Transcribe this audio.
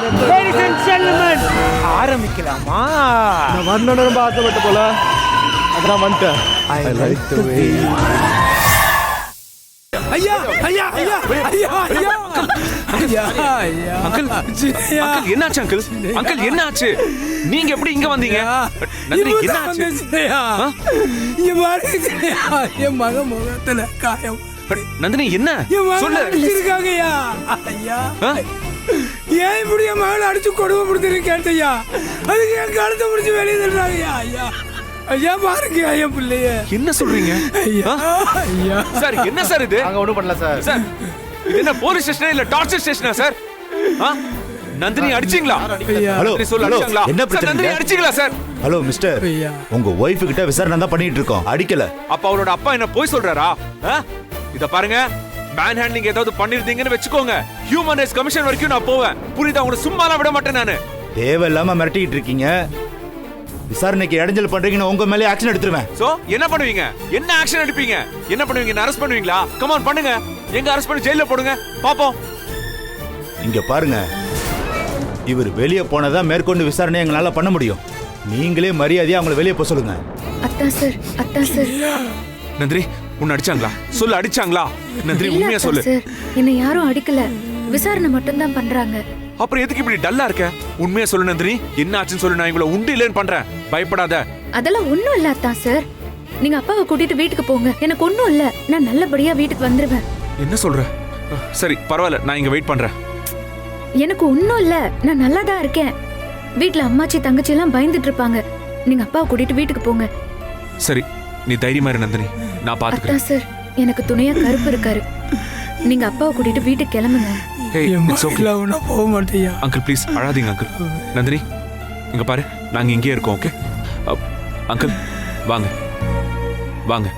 Ladies and gentlemen, ஆரம்பிக்கலாமா? நான் வரணும்னு ரொம்ப ஆசைப்பட்ட போல அதான் வந்துட்டேன். I like the way. ஐயா ஐயா ஐயா ஐயா ஐயா ஐயா ஐயா அங்கிள் அங்கிள் என்னாச்சு அங்கிள் அங்கிள் என்னாச்சு? நீங்க எப்படி இங்க வந்தீங்க? நந்தினி என்னாச்சு? இங்க பாருங்க என் மக முகத்துல காயம். நந்தினி என்ன சொல்லு? அடிச்சிருக்காங்கய்யா. ஐயா ஏன் இப்படி என் மகளை அடிச்சு கொடுமை கொடுத்துருக்கேன் ஐயா. அதுக்கு என் கழுத்தை முடிச்சு வெளியே தள்ளுறாங்கய்யா. ஐயா ஐயா பாருங்க ஐயா பிள்ளைய. என்ன சொல்றீங்க? ஐயா ஐயா சார் என்ன சார் இது? நாங்க ஒண்ணும் பண்ணல சார். சார் இது என்ன போலீஸ் ஸ்டேஷனா இல்ல டார்ச்சர் ஸ்டேஷனா சார்? நந்தினி அடிச்சீங்களா? ஹலோ சொல்லு அடிச்சீங்களா? என்ன சார் பிரச்சனை? நந்தினி அடிச்சீங்களா சார்? ஹலோ மிஸ்டர், உங்க ஒய்ஃப் கிட்ட விசாரணை தான் பண்ணிட்டு இருக்கோம். அடிக்கல. அப்ப அவரோட அப்பா என்ன போய் சொல்றாரா? இத பாருங்க, மேன் ஹேண்ட்லிங் ஏதாவது பண்ணிருந்தீங்கன்னு வெச்சுக்கோங்க, ஹியூமன் ரைட்ஸ் கமிஷன் வரைக்கும் நான் போவேன். புரியுதா? உங்களை சும்மாலாம் விட மாட்டேன் நானு. தேவையில்லாம மிரட்டிட்டு இருக்கீங்க. விசாரணைக்கு இடைஞ்சல் பண்றீங்கன்னு உங்க மேலே ஆக்ஷன் எடுத்துருவேன். சோ என்ன பண்ணுவீங்க? என்ன ஆக்ஷன் எடுப்பீங்க? என்ன பண்ணுவீங்க? என்ன அரெஸ்ட் பண்ணுவீங்களா? கம் ஆன் பண்ணுங்க. எங்க அரெஸ்ட் பண்ணி ஜெயில போடுங்க பாப்போம். இங்க பாருங்க, இவர் வெளியே போனதா மேற்கொண்டு விசாரணை எங்களால பண்ண முடியும். நீங்களே மரியாதையா அவங்களை வெளியே போக சொல்லுங்க. அத்தா சார் நந்தினி உன்னை அடிச்சாங்களா? சொல்லு, அடிச்சாங்களா? நந்தினி உண்மையா சொல்லு. சார் என்ன யாரும் அடிக்கல, விசாரணை மட்டும் தான் பண்றாங்க. அப்புறம் எதுக்கு இப்படி டல்லா இருக்க? உண்மையா சொல்லு நந்தினி, என்ன ஆச்சுன்னு சொல்லு. நான் இவங்கள உண்டு இல்லைன்னு பண்றேன், பயப்படாத. அதெல்லாம் ஒண்ணும் இல்ல அத்தா சார். நீங்க அப்பாவை கூட்டிட்டு வீட்டுக்கு போங்க. எனக்கு ஒண்ணும் இல்ல, நான் நல்லபடியா வீட்டுக்கு வந்துருவேன். என்ன சொல்ற? சரி பரவாயில்ல, நான் இங்க வெயிட் பண்றேன். எனக்கு ஒண்ணும் இல்ல, நான் நல்லா தான் இருக்கேன். வீட்டுல அம்மாச்சி தங்கச்சி எல்லாம் பயந்துட்டு இருப்பாங்க. நீங்க அப்பாவை கூட்டிட்டு வீட்டுக்கு போங்க. சரி நீ தைரியமா இரு நந்தினி, நான் அத்தா பாத்துக்கிறேன். சார் எனக்கு துணையா கருப்பு இருக்காரு. நீங்க அப்பாவை கூட்டிட்டு வீட்டுக்கு கிளம்புங்க. Hey, it's okay. போக மாட்டேயா அங்கிள் ப்ளீஸ் அழாதீங்க அங்கிள். நந்தினி இங்க பாரு, நாங்க இங்கே இருக்கோம். ஓகே அங்கிள், வாங்க வாங்க.